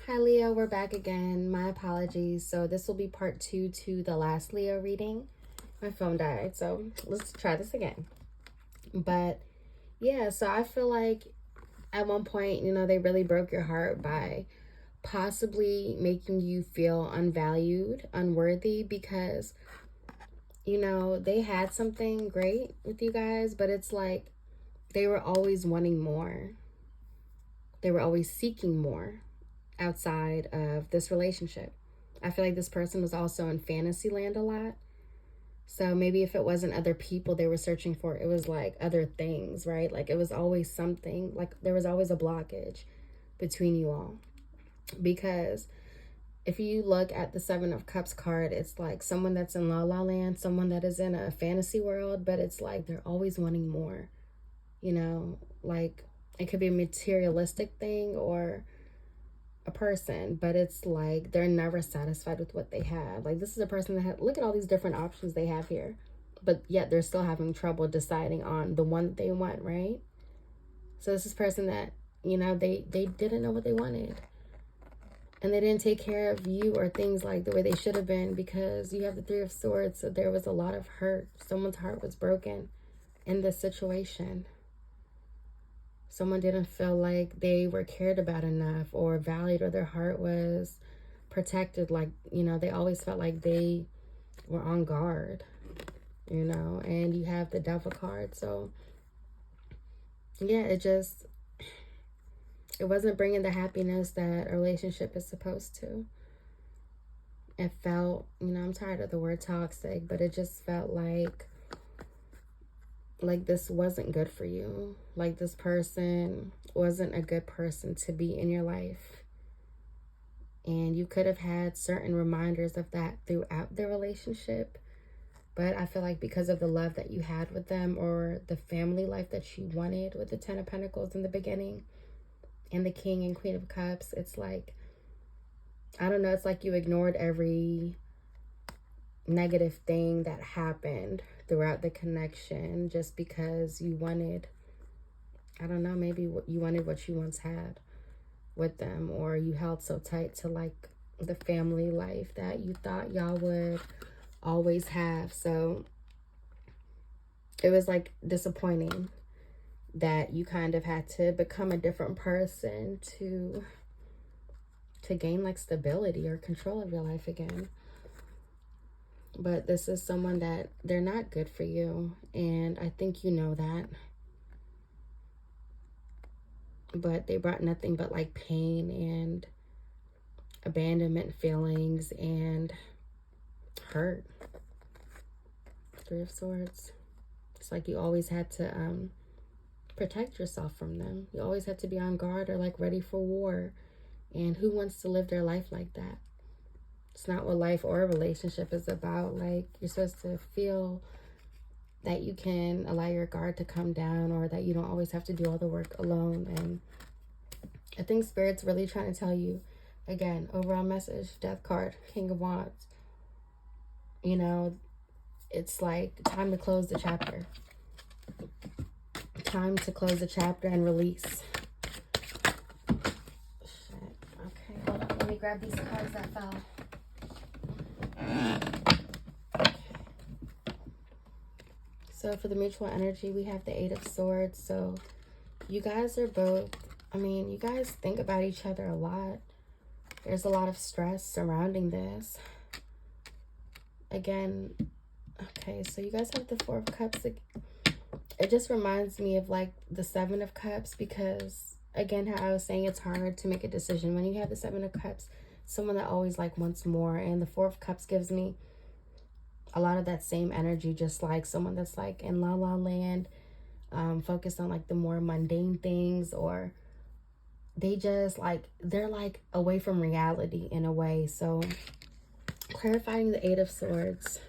Hi Leo, we're back again. My apologies. So this will be part 2 to the last Leo reading. My phone died, so let's try this again. But yeah, so I feel like at one point, they really broke your heart by possibly making you feel unvalued, unworthy, because, they had something great with you guys, but it's like they were always wanting more. They were always seeking more outside of this relationship. I feel like this person was also in fantasy land a lot. So maybe if it wasn't other people they were searching for, it was like other things, right? Like it was always something, like there was always a blockage between you all. Because if you look at the Seven of Cups card, it's like someone that's in La La Land, someone that is in a fantasy world, but it's like they're always wanting more, like it could be a materialistic thing or a person, but it's like they're never satisfied with what they have. Like this is a person that look at all these different options they have here, but yet they're still having trouble deciding on the one that they want, right? So this is a person that, they didn't know what they wanted. And they didn't take care of you or things like the way they should have been, because you have the Three of Swords, so there was a lot of hurt. Someone's heart was broken in this situation. Someone didn't feel like they were cared about enough or valued, or their heart was protected. Like, they always felt like they were on guard, and you have the Devil card. So yeah, it wasn't bringing the happiness that a relationship is supposed to. It felt, I'm tired of the word toxic, but it just felt like this wasn't good for you. Like this person wasn't a good person to be in your life. And you could have had certain reminders of that throughout the relationship. But I feel like because of the love that you had with them, or the family life that you wanted with the Ten of Pentacles in the beginning and the King and Queen of Cups, it's like, I don't know, it's like you ignored every negative thing that happened throughout the connection just because you wanted, I don't know, maybe you wanted what you once had with them, or you held so tight to like the family life that you thought y'all would always have. So it was like disappointing that you kind of had to become a different person to gain like stability or control of your life again. But this is someone that they're not good for you, and I think you know that. But they brought nothing but like pain and abandonment feelings and hurt. Three of Swords. It's like you always had to protect yourself from them. You always had to be on guard or like ready for war. And who wants to live their life like that? It's not what life or a relationship is about. Like, you're supposed to feel that you can allow your guard to come down, or that you don't always have to do all the work alone. And I think Spirit's really trying to tell you, again, overall message, Death card, King of Wands. It's like time to close the chapter. Time to close the chapter and release. Shit. Okay, hold on. Let me grab these cards that fell. So for the mutual energy, we have the Eight of Swords. So you guys are both, you guys think about each other a lot. There's a lot of stress surrounding this. Again, okay, so you guys have the Four of Cups. It just reminds me of like the Seven of Cups, because again, how I was saying, it's hard to make a decision when you have the Seven of Cups. Someone that always like wants more, and the Four of Cups gives me a lot of that same energy, just like someone that's like in La La Land, focused on like the more mundane things, or they just like, they're like away from reality in a way. So clarifying the Eight of Swords,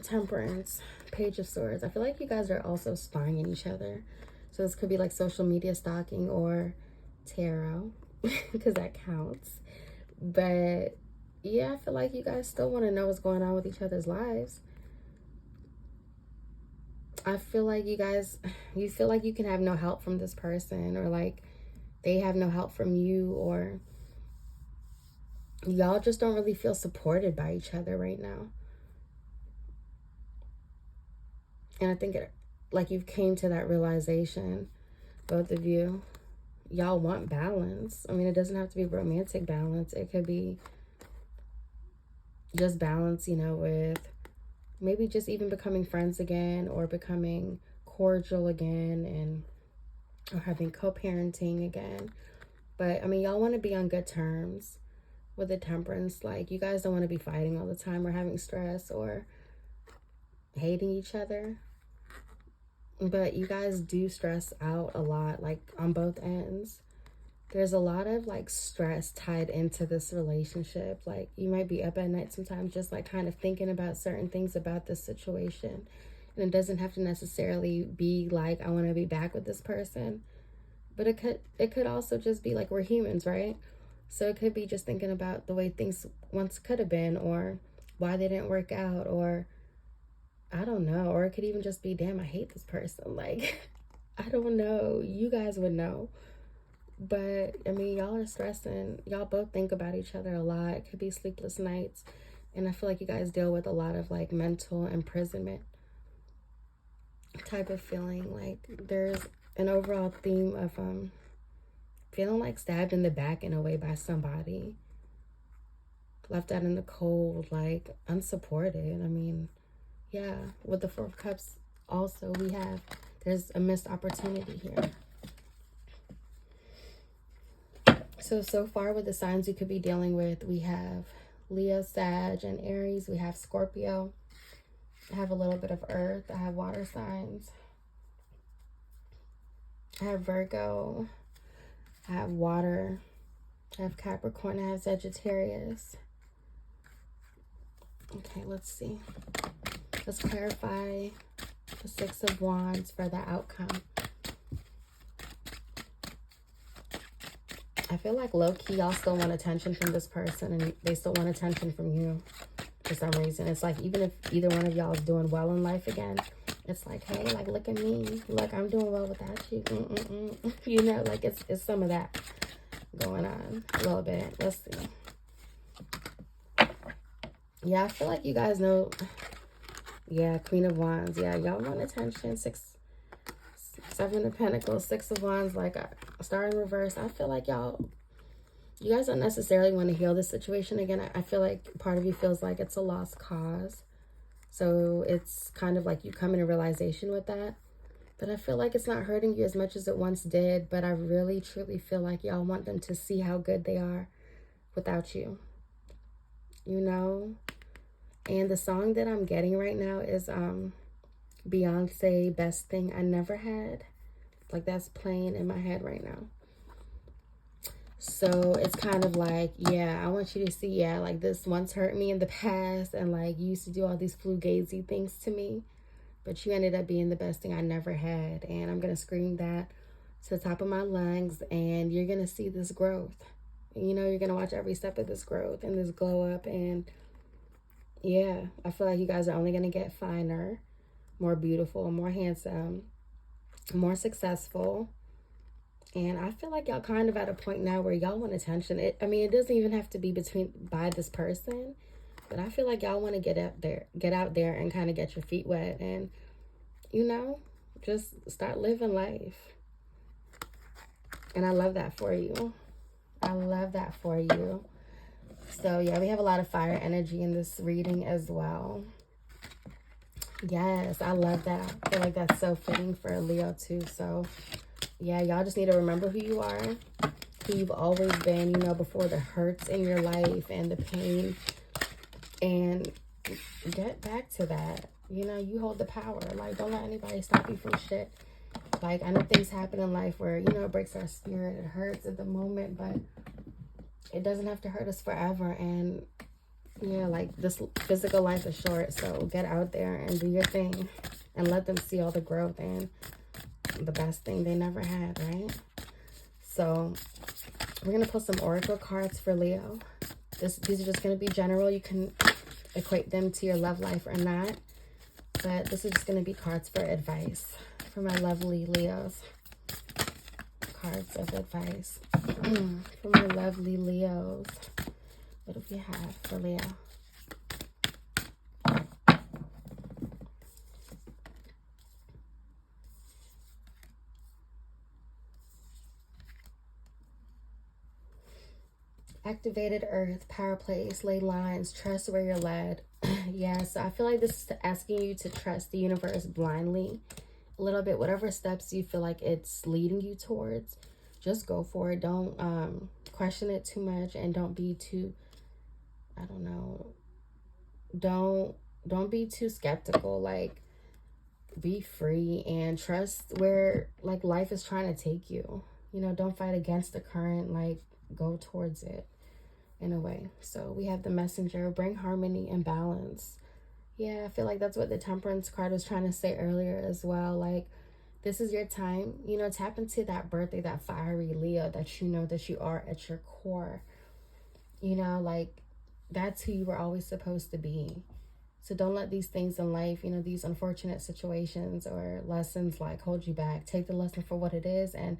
Temperance, Page of Swords. I feel like you guys are also spying on each other. So this could be like social media stalking or tarot, because that counts. But yeah, I feel like you guys still want to know what's going on with each other's lives. I feel like you feel like you can have no help from this person, or like they have no help from you, or y'all just don't really feel supported by each other right now. And I think like you've came to that realization, both of you. Y'all want balance. I mean, it doesn't have to be romantic balance. It could be just balance, you know, with maybe just even becoming friends again, or becoming cordial again, and or having co-parenting again. But I mean, y'all want to be on good terms with the Temperance. Like, you guys don't want to be fighting all the time, or having stress, or hating each other. But you guys do stress out a lot, like on both ends. There's a lot of like stress tied into this relationship. Like, you might be up at night sometimes just like kind of thinking about certain things about this situation. And it doesn't have to necessarily be like, I want to be back with this person. But it could also just be like, we're humans, right? So it could be just thinking about the way things once could have been, or why they didn't work out, or I don't know. Or it could even just be, damn, I hate this person. Like, I don't know. You guys would know. But, I mean, y'all are stressing. Y'all both think about each other a lot. It could be sleepless nights. And I feel like you guys deal with a lot of, like, mental imprisonment type of feeling. Like, there's an overall theme of feeling like stabbed in the back in a way by somebody. Left out in the cold, like, unsupported. I mean, yeah, with the Four of Cups also, there's a missed opportunity here. So far with the signs you could be dealing with, we have Leo, Sag, and Aries. We have Scorpio. I have a little bit of Earth. I have water signs. I have Virgo. I have water. I have Capricorn. I have Sagittarius. Okay, let's see. Let's clarify the Six of Wands for the outcome. I feel like low-key y'all still want attention from this person, and they still want attention from you for some reason. It's like, even if either one of y'all is doing well in life again, it's like, hey, like, look at me. Look, I'm doing well without you. You know, like, it's some of that going on a little bit. Let's see. Yeah, I feel like you guys know. Yeah, Queen of Wands. Yeah, y'all want attention. Seven of Pentacles, Six of Wands, like a Star in reverse. I feel like you guys don't necessarily want to heal this situation again. I feel like part of you feels like it's a lost cause. So it's kind of like you come in a realization with that. But I feel like it's not hurting you as much as it once did. But I really, truly feel like y'all want them to see how good they are without you. You know? And the song that I'm getting right now is Beyonce, Best Thing I Never Had. Like, that's playing in my head right now. So it's kind of like, yeah, I want you to see, yeah, like, this once hurt me in the past, and like, you used to do all these fugazi things to me, but you ended up being the best thing I never had. And I'm gonna scream that to the top of my lungs, and you're gonna see this growth. You know, you're gonna watch every step of this growth and this glow up. And yeah, I feel like you guys are only gonna get finer, more beautiful, more handsome, more successful. And I feel like y'all kind of at a point now where y'all want attention. I mean, it doesn't even have to be by this person, but I feel like y'all want to get out there and kind of get your feet wet, and, you know, just start living life. And I love that for you. I love that for you. So yeah, we have a lot of fire energy in this reading as well. Yes, I love that. I feel like that's so fitting for Leo too. So yeah, y'all just need to remember who you are, who you've always been, you know, before the hurts in your life and the pain, and get back to that. You know, you hold the power. Like, don't let anybody stop you from shit. Like, I know things happen in life where, you know, it breaks our spirit. It hurts at the moment, but it doesn't have to hurt us forever. And yeah, like, this physical life is short, so get out there and do your thing and let them see all the growth and the best thing they never had, right? So we're gonna pull some oracle cards for Leo. These are just gonna be general. You can equate them to your love life or not, but this is just gonna be cards for advice for my lovely Leos. cards of advice for my lovely Leos. What do we have for Leo? Activated earth, power plays, lay lines, trust where you're led. Yeah, so I feel like this is asking you to trust the universe blindly a little bit. Whatever steps you feel like it's leading you towards, just go for it. Don't question it too much, and don't be too, I don't know, don't be too skeptical. Like, be free and trust where like life is trying to take you. You know, don't fight against the current, like go towards it in a way. So we have the Messenger, bring harmony and balance. Yeah, I feel like that's what the Temperance card was trying to say earlier as well. Like, this is your time, you know, tap into that birthday, that fiery Leo that you know that you are at your core. You know, like, that's who you were always supposed to be. So don't let these things in life, you know, these unfortunate situations or lessons like hold you back. Take the lesson for what it is and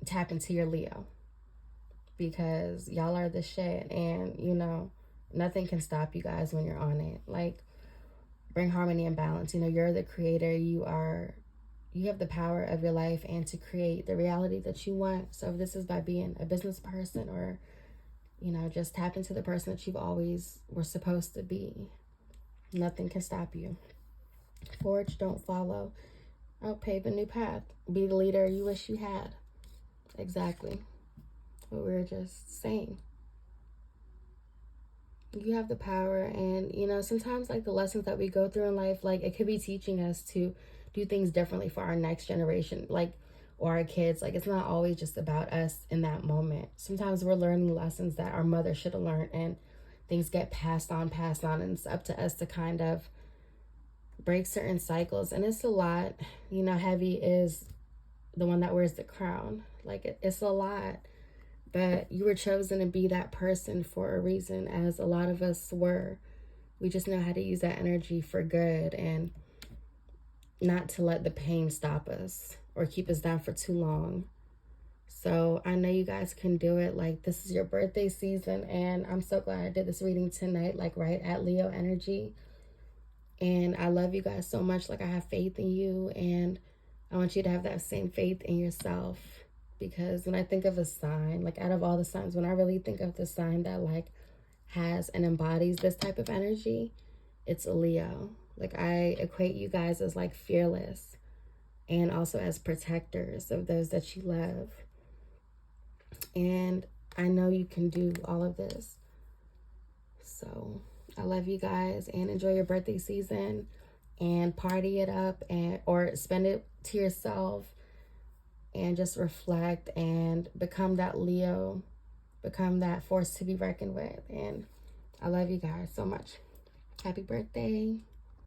tap into your Leo, because y'all are the shit, and you know nothing can stop you guys when you're on it. Like, bring harmony and balance. You know, you're the creator. You have the power of your life and to create the reality that you want. So if this is by being a business person, or you know, just tap into the person that you've always were supposed to be. Nothing can stop you. Forge, don't follow. Oh, pave a new path. Be the leader you wish you had. Exactly what we were just saying. You have the power, and you know, sometimes like the lessons that we go through in life, like it could be teaching us to do things differently for our next generation, like, or our kids. Like, it's not always just about us in that moment. Sometimes we're learning lessons that our mother should have learned, and things get passed on, and it's up to us to kind of break certain cycles. And it's a lot, you know. Heavy is the one that wears the crown. Like, it's a lot. But you were chosen to be that person for a reason, as a lot of us were. We just know how to use that energy for good, and not to let the pain stop us or keep us down for too long. So I know you guys can do it. Like, this is your birthday season, and I'm so glad I did this reading tonight, like right at Leo energy. And I love you guys so much. Like, I have faith in you, and I want you to have that same faith in yourself. Because when I think of a sign, like out of all the signs, when I really think of the sign that like has and embodies this type of energy, it's a Leo. Like, I equate you guys as like fearless, and also as protectors of those that you love. And I know you can do all of this. So I love you guys, and enjoy your birthday season, and party it up, and or spend it to yourself, and just reflect and become that Leo, become that force to be reckoned with. And I love you guys so much. Happy birthday.